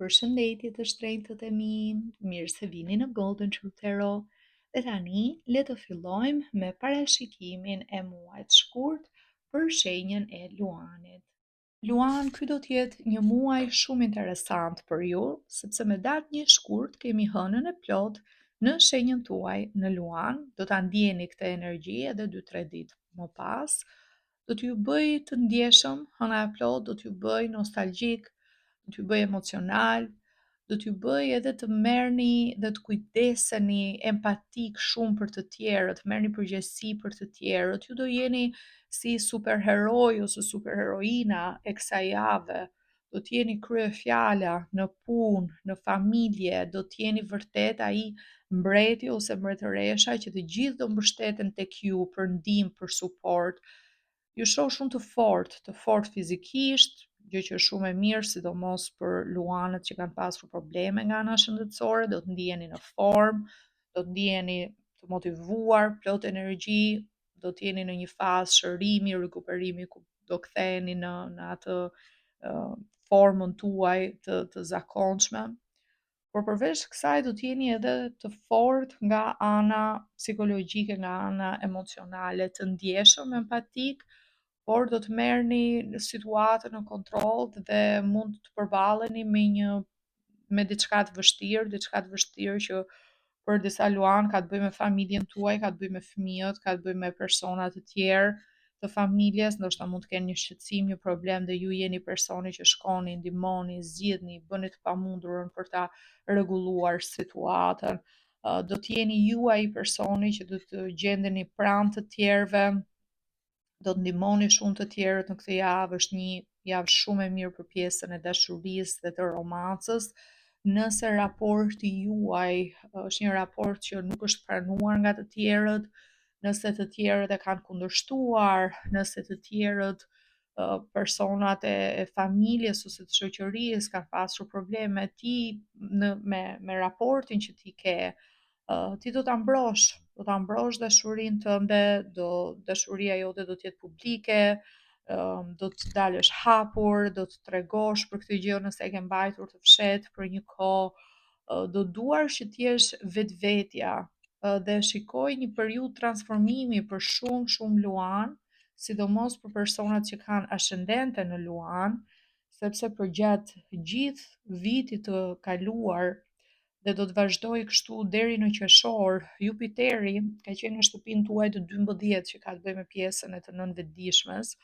Përshëndetje të shtrenjtët e mi, mirë se vini në Golden Truth Tarot. Dhe tani, le të fillojmë me parashikimin e muajit shkurt për shenjën e Luanit. Luan, ky do të jetë një muaj shumë interesant për ju, sepse me datë një shkurt kemi hënën e plot në shenjën tuaj në Luan. Do ta ndjeni këtë energji edhe 2-3 ditë më pas. Do t'ju bëj të ndjeshëm, hëna e plot do t'ju bëj nostalgjik, do t'ju bëj emocional, do t'ju bëj edhe të merrni dhe të kujdeseni empatik shumë për të tjerët, merrni përgjegjësi për të tjerët. Ju do jeni si superheroj ose superheroina e kësaj jave. Do t'jeni kryefjala në punë, në familje, do t'jeni vërtet ai mbreti ose mbretëresha që të gjithë do mbështeten tek ju për ndihmë, për suport. Ju shoh shumë të fortë fizikisht, gjë që është shumë e mirë, sidomos për luanët që kanë pasur probleme nga ana shëndetësore, do të ndiheni në formë, do të ndiheni të motivuar, plot energji, do të jeni në një fazë shërimi, rikuperimi ku do ktheheni në atë formën tuaj të zakonshme. Por përveç kësaj do t'jeni edhe të fortë nga ana psikologjike, nga ana emocionale, të ndjeshëm, empatik, por do të merrni situatën në kontroll dhe mund të përballeni me diçka të vështirë që për disa luan ka të bëjë me familjen tuaj, ka të bëjë me fëmijët, ka të bëjë me persona të tjerë të familjes, ndoshta mund të kenë një shqetësim, një problem dhe ju jeni personi që shkoni, ndihmoni, zgjidhni, bëni të pamundurën për ta rregulluar situatën. Do të jeni ju ai personi që do të gjendeni pranë të tjerëve, do të ndihmoni shumë të tjerët në këtë javë. Është një javë shumë e mirë për pjesën e dashurisë dhe të romancës. Nëse raporti juaj është një raport që nuk është pranuar nga të tjerët, nëse të tjerët e kanë kundërshtuar, nëse të tjerët personat e familjes ose të shoqërisë kanë pasur probleme, ti me raportin që ti ke, ti do ta mbrosh dashurinë tënde, dashuria jote do të jetë publike, do të dalësh hapur, do të tregosh për këtë gjë nëse e ke mbajtur të fshehtë për një kohë, do duar që të jesh vetvetja dhe shikoj një periudhë transformimi për shumë luan, sidomos për personat që kanë ascendente në luan, sepse përgjatë gjithë vitit të kaluar dhe do të vazhdoj kështu deri në qershor, Jupiteri ka qenë në shtëpinë tuaj të 12 që ka të bëjë me pjesën e të nënvetëdijshmes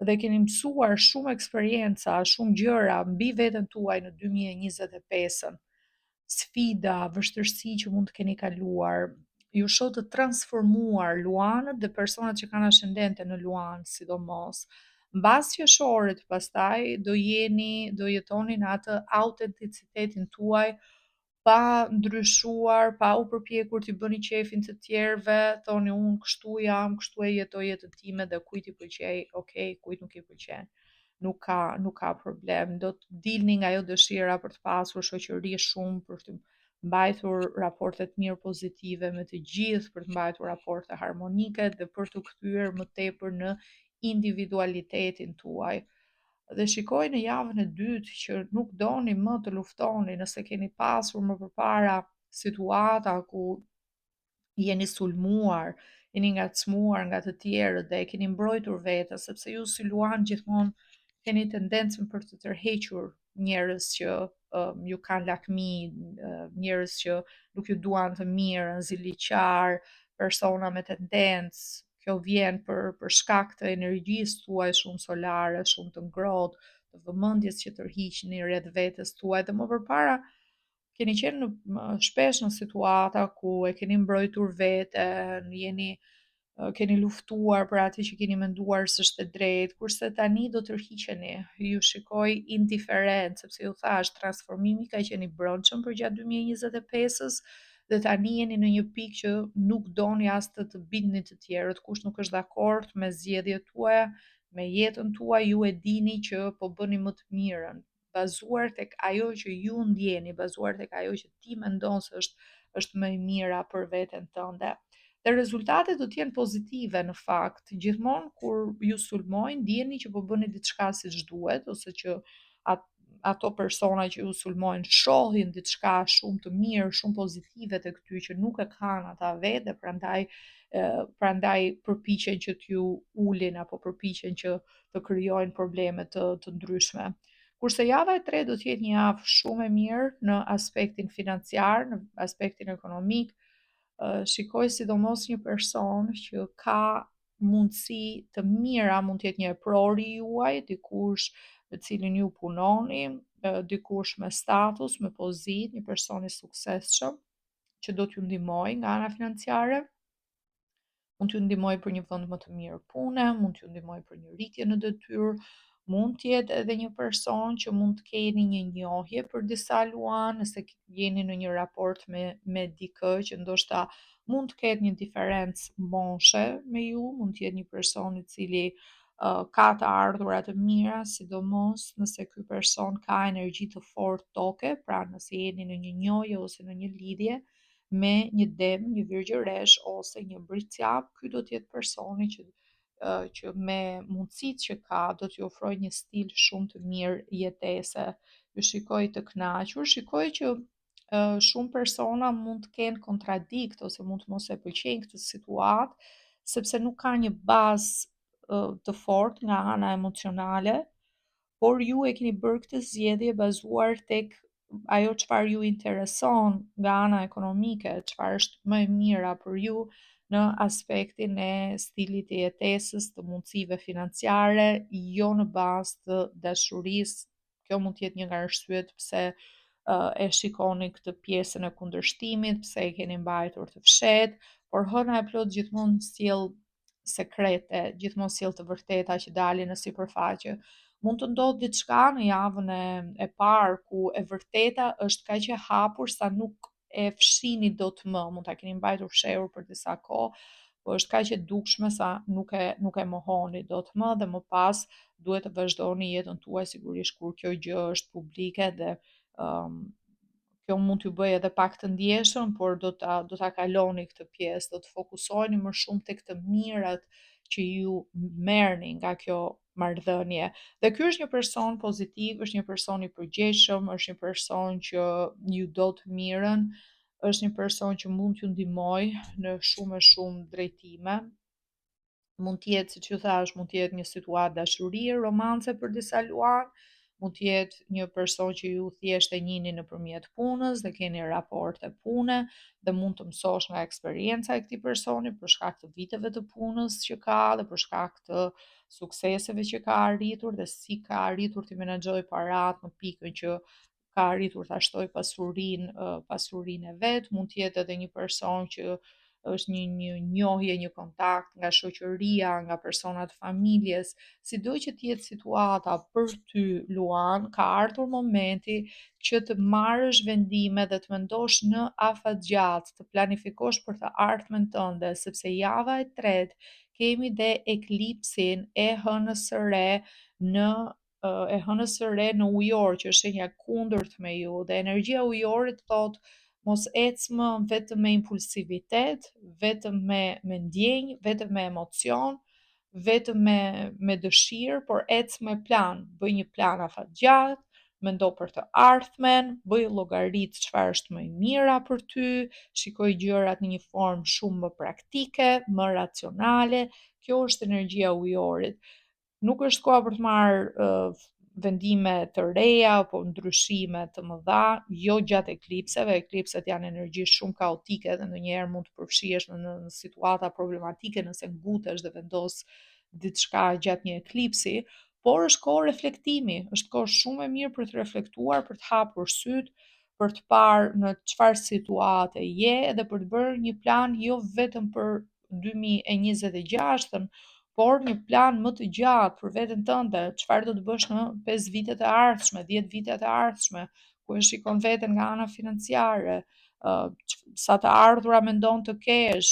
dhe keni mësuar shumë eksperienca, shumë gjëra mbi veten tuaj në 2025-ën. Sfida, vështirësi që mund të keni kaluar, ju shoh të transformuar luanët dhe personat që kanë ascendente në luan, sidomos. Mbas qershorit, pastaj do jetoni në atë autenticitetin tuaj, pa ndryshuar, pa u përpjekur t'i bëni qefin të tjerëve, thoni unë kështu jam, kështu e jetoj jetën time dhe kujt i pëlqej, okay, kujt nuk i pëlqen. Nuk ka problem. Do të dilni nga ajo dëshira për të pasur shoqëri shumë, për të mbajtur raporte të mirë pozitive me të gjithë, për të mbajtur raporte harmonike dhe për të kthyer më tepër në individualitetin tuaj. Dhe shikoj në javën e dytë që nuk doni më të luftoni, nëse keni pasur më përpara situata ku jeni sulmuar, jeni ngacmuar nga të tjerët dhe e keni mbrojtur veten, sepse ju si luan gjithmonë keni tendencën për të tërhequr njerëz që ju kanë lakmi, njerëz që nuk ju duan të mirën, ziliqar, persona me tendencë. Kjo vjen për shkak të energjisë tuaj shumë solare, shumë të ngrohtë, të vëmendjes që tërhiqni rreth vetes tuaj dhe më përpara keni qenë shpesh në situata ku e keni mbrojtur veten, keni luftuar për atë që keni menduar se është e drejtë, kurse tani do tërhiqeni. Ju shikoj indiferent, sepse ju thash, transformimi ka qenë i brendshëm përgjatë 2025-s dhe tani jeni në një pikë që nuk doni as të bindni të tjerët. Kush nuk është dakord me zgjedhjet tuaja, me jetën tuaj, ju e dini që po bëni më të mirën, bazuar tek ajo që ju ndjeni, bazuar tek ajo që ti mendon se është më e mira për veten tënde. Dhe rezultatet do të jenë pozitive në fakt. Gjithmonë kur ju sulmojnë, ndjeni që po bëni diçka siç duhet ose që ato persona që ju sulmojnë shohin diçka shumë të mirë, shumë pozitive tek ty që nuk e kanë ata vetë dhe prandaj përpiqen që t'ju ulin apo përpiqen që të krijojnë probleme të ndryshme. Kurse java e tretë do të jetë një javë shumë e mirë në aspektin financiar, në aspektin ekonomik. Shikoj sidomos një person që ka mundësi të mira, mund të jetë një prori juaj, dikush me cilin ju punoni, dikush me status, me pozitë, një person i suksesshëm që do t'ju ndihmojë nga ana financiare, mund t'ju ndihmoj për një vend më të mirë pune, mund t'ju ndihmoj për një rritje në detyrë, mund të jetë edhe një person që mund të keni një njohje për disa luan, nëse jeni në një raport me dikë që ndoshta mund të ketë një diferencë moshe me ju, mund të jetë një person i cili ka të ardhurat të mira, sidomos nëse ky person ka energji të fortë toke, pra nëse jeni në një njohje ose në një lidhje me një dem, një virgjëresh ose një bricjap, ky do të jetë personi që me mundësitë që ka do t'ju ofrojë një stil shumë të mirë jetese. Ju shikoj të kënaqur, shikoj që shumë persona mund të kenë kontradikt ose mund të mos e pëlqejnë këtë situatë, sepse nuk ka një bazë të fortë nga ana emocionale, por ju e keni bërë këtë zgjedhje bazuar tek ajo çfarë ju intereson nga ana ekonomike, çfarë është më e mira për ju në aspektin e stilit të jetesës, të mundësive financiare, jo në bazë të dashurisë. Kjo mund të jetë një nga arsyet pse e shikoni këtë pjesën e kundërshtimit, pse e keni mbajtur të fshehtë, por hëna e plot gjithmonë sjell sekrete, gjithmonë sjell të vërteta që dalin në sipërfaqe. Mund të ndodhë diçka në javën e parë ku e vërteta është kaq e hapur sa nuk e fshini dot më, mund ta keni mbajtur fshehur për disa kohë, po është kaq e dukshme sa nuk e mohoni dot më dhe më pas duhet të vazhdoni jetën tuaj sigurisht kur kjo gjë është publike dhe kjo mund t'ju bëjë edhe pak të ndjeshëm, por do ta kaloni këtë pjesë, do të fokusoheni më shumë tek të mirat që ju merrni nga kjo marrëdhënie. Dhe ky është një person pozitiv, është një person i përgjegjshëm, është një person që ju do të mirën, është një person që mund t'ju ndihmojë në shumë e shumë drejtime. Mund të jetë, siç ju thash, mund të jetë një situatë dashurie, romance për disa luan, mund të jetë një person që ju thjesht e njihni nëpërmjet punës dhe keni raporte pune dhe mund të mësosh nga eksperienca e këtij personi për shkak të viteve të punës që ka dhe për shkak të sukseseve që ka arritur dhe si ka arritur të menaxhojë paratë në pikën që ka arritur ta shtojë pasurinë e vet, mund të jetë edhe një person që është një njohje, një kontakt nga shoqëria, nga persona të familjes, sido që të jetë situata për ty Luan, ka ardhur momenti që të marrësh vendime dhe të mendosh në afatgjatë, të planifikosh për të ardhmen tënde, sepse java e tretë kemi dhe eklipsin e hënës së re në në ujor, që është shenja kundërt me ju, dhe energjia ujorit thotë mos ecë më vetëm me impulsivitet, vetëm me ndjenjë, vetëm me emocion, vetëm me dëshirë, por ecë me plan. Bëj një plan afatgjatë, mendo për të ardhmen, bëj llogaritë çfarë është më e mira për ty, shikoj gjërat në një formë shumë më praktike, më racionale. Kjo është energjia ujorit. Nuk është koha për të marrë vendime të reja apo ndryshime të mëdha, jo gjatë eklipseve. Eklipset janë energji shumë kaotike dhe ndonjëherë mund të përfshihesh në situata problematike nëse ngutesh dhe vendos diçka gjatë një eklipsi, por është kohë reflektimi, është kohë shumë e mirë për të reflektuar, për të hapur syt, për të parë në çfarë situate je dhe për të bërë një plan jo vetëm për 2026-ën, por një plan më të gjatë për veten tënde, çfarë do të bësh në 5 vitet e ardhshme, 10 vitet e ardhshme, ku e shikon veten nga ana financiare, sa të ardhura mendon të kesh,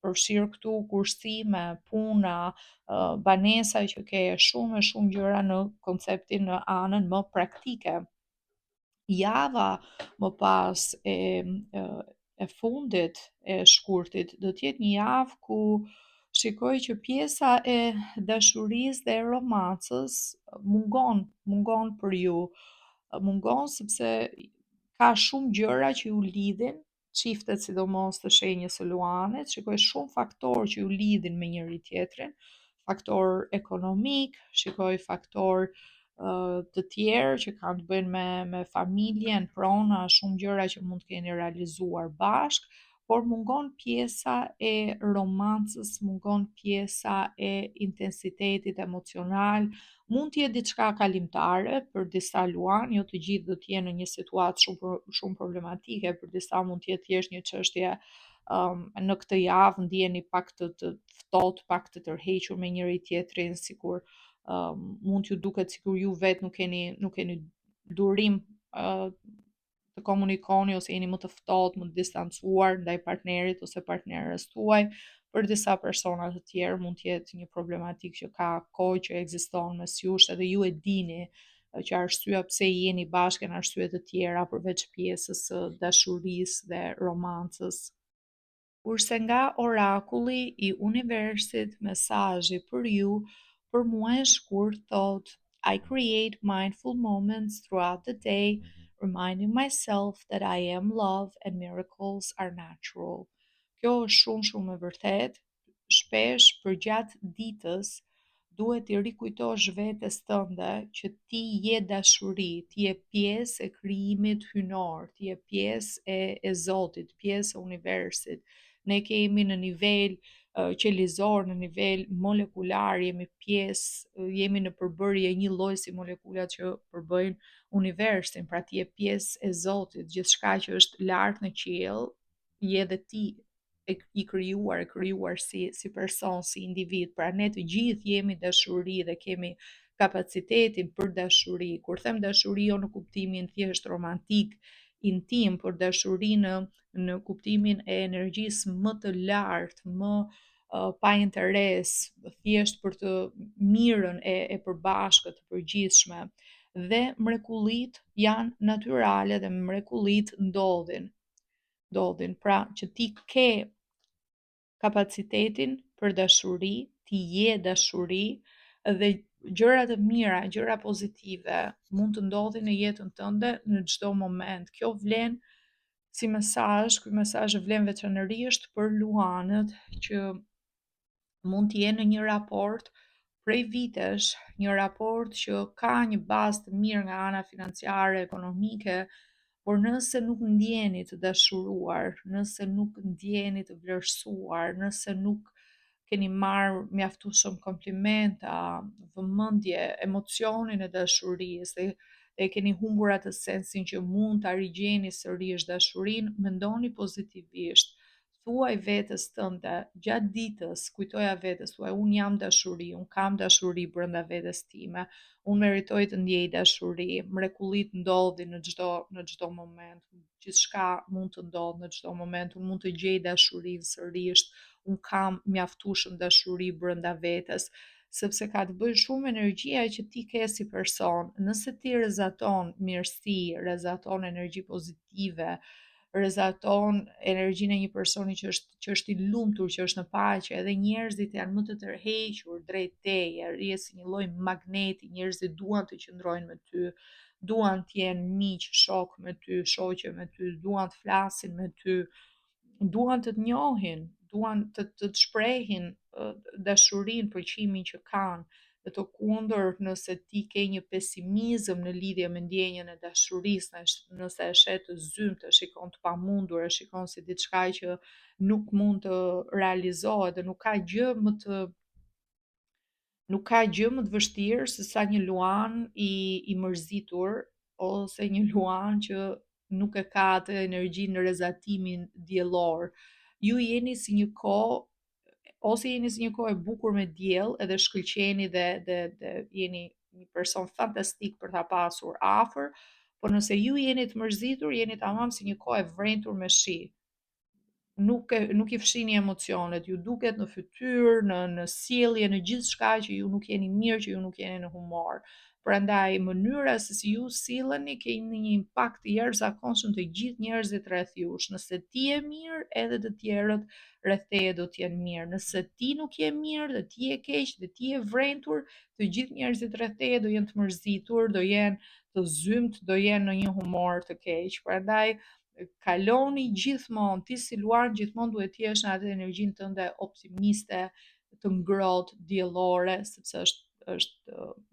përfshirë këtu kursime, puna, banesa që ke, shumë e shumë gjëra në konceptin në anën më praktike. Java më pas e fundit e shkurtit do të jetë një javë ku shikoj që pjesa e dashurisë dhe e romancës mungon për ju. mungon sepse ka shumë gjëra që ju lidhin, çiftet sidomos të shenjës së luanit, shikoj shumë faktorë që ju lidhin me njëri tjetrin, faktor ekonomik, shikoj faktor të tjerë që kanë të bëjnë me familjen, prona, shumë gjëra që mund të keni realizuar bashk, por mungon pjesa e romancës, mungon pjesa e intensitetit emocional, mund të jetë diçka kalimtare për disa luan, jo të gjithë do të jenë në një situatë shumë problematike, për disa mund të jetë thjesht një çështje në këtë javë ndjeni pak të ftohtë, pak të tërhequr me njëri tjetrin, sikur mund t'ju duket sikur ju vetë nuk keni durim të komunikoni ose jeni më të ftohtë, më të distancuar ndaj partnerit ose partneres tuaj. Për disa persona të tjerë mund të jetë një problematikë që ka kohë që ekziston mes jush edhe ju e dini që arsyeja pse jeni bashkë janë arsye të tjera përveç pjesës së dashurisë dhe romancës. Kurse nga orakulli i universit, mesazhi për ju për muajin e shkurt thot: I create mindful moments throughout the day, reminding myself that I am love and miracles are natural. Kjo është shumë shumë e vërtet. Shpesh përgjatë ditës duhet t'i rikujtosh vetes tënde që ti je dashuri, ti je pjesë e krijimit hyjnor, ti je pjesë e Zotit, pjesë e universit. Ne kemi në nivel qelizor, në nivel molekular, jemi pjesë, jemi në përbërje një lloj si molekulat që përbëjnë universin, pra ti je pjesë e Zotit, gjithçka që është lart në qiell, je dhe ti e krijuar si person, si individ. Pra ne të gjithë jemi dashuri dhe kemi kapacitetin për dashuri. Kur them dashuri jo në kuptimin thjesht romantik, intim, por dashuri në kuptimin e energjisë më të lartë, më pa interes, thjesht për të mirën e përbashkët, të përgjithshme. Dhe mrekullit janë natyrale dhe mrekullit ndodhin. Pra që ti ke kapacitetin për dashuri, ti je dashuri dhe gjëra të mira, gjëra pozitive mund të ndodhin në jetën tënde në çdo moment. Kjo vlen si mesazh, ky mesazh vlen veçanërisht për luanët që mund të jenë në një raport prej vitesh, një raport që ka një bazë të mirë nga ana financiare, ekonomike, por nëse nuk ndjeni të dashuruar, nëse nuk ndjeni të vlerësuar, nëse nuk keni marrë mjaftueshëm komplimenta, vëmendje, emocionin e dashurisë dhe keni humbur atë sensin që mund ta rigjeni sërish dashurinë, mendoni pozitivisht. Thuaj vetes tënde gjatë ditës, kujtoja vetes, thuaj unë jam dashuri, unë kam dashuri brenda vetes time, unë meritoj të ndjej dashuri, mrekullit ndodhin në çdo moment, gjithçka mund të ndodhë në çdo moment, unë mund të gjej dashurinë sërish, unë kam mjaftueshëm dashuri brenda vetes, sepse ka të bëjë shumë energjia që ti ke si person. Nëse ti rrezaton mirësi, rrezaton energji pozitive, rrezaton energjinë e një personi që është i lumtur, që është në paqe, edhe njerëzit janë më të tërhequr drejt teje, rrihet si një lloj magneti, njerëzit duan të qëndrojnë me ty, duan të jenë miq, shok me ty, shoqe me ty, duan të flasin me ty, duan të të njohin, duan të shprehin dashurinë, përqimin që kanë. Dhe të kundërt, nëse ti ke një pesimizëm në lidhje me ndjenjën e dashurisë, nëse e shet të zymt, e shikon të pamundur, e shikon si diçka që nuk mund të realizohet dhe nuk ka gjë më të vështirë se sa një luan i mërzitur ose një luan që nuk e ka atë energji në rezatimin diellor. Ju jeni si një kohë ose jeni si një kohë e bukur me diell edhe shkëlqeni dhe jeni një person fantastik për ta pasur afër, por nëse ju jeni të mërzitur, jeni tamam si një kohë e vrentur me shi. nuk i fshini emocionet, ju duket në fytyrë, në sjellje, në gjithçka që ju nuk jeni mirë, që ju nuk jeni në humor. Prandaj mënyra se si ju silleni keni një impakt të jashtëzakonshëm te gjithë njerëzit rreth jush. Nëse ti je mirë, edhe të tjerët rreth teje do të jenë mirë. Nëse ti nuk je mirë, dhe ti je keq, dhe ti je vrentur, të gjithë njerëzit rreth teje do jenë të mërzitur, do jenë të zymt, do jenë në një humor të keq. Prandaj kaloni gjithmonë, ti si Luan gjithmonë duhet të jesh në atë energjinë tënde optimiste, të ngrohtë, diellore, sepse është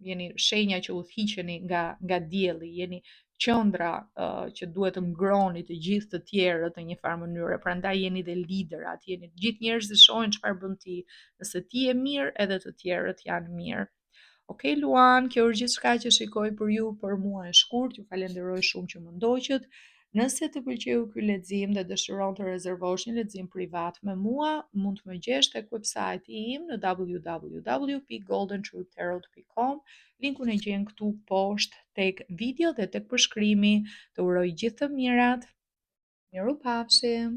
jeni shenja që udhëhiqeni nga dielli, jeni qendra që duhet të ngroni të gjithë të tjerët në një farë mënyre. Prandaj jeni dhe liderat, jeni të gjithë njerëzit shohin çfarë bën ti. Nëse ti je mirë, edhe të tjerët janë mirë. Okej, Luan, kjo është gjithçka që shikoj për ju për muajin e shkurt. Ju falenderoj shumë që më ndoqët. Nëse të pëlqeu ky lexim dhe dëshiron të rezervosh një lexim privat me mua, mund të më gjesh tek websajti im në www.goldentruthtarot.com. Linkun e gjen këtu poshtë tek video dhe tek përshkrimi. Të uroj gjithë të mirat. Mirupafshim.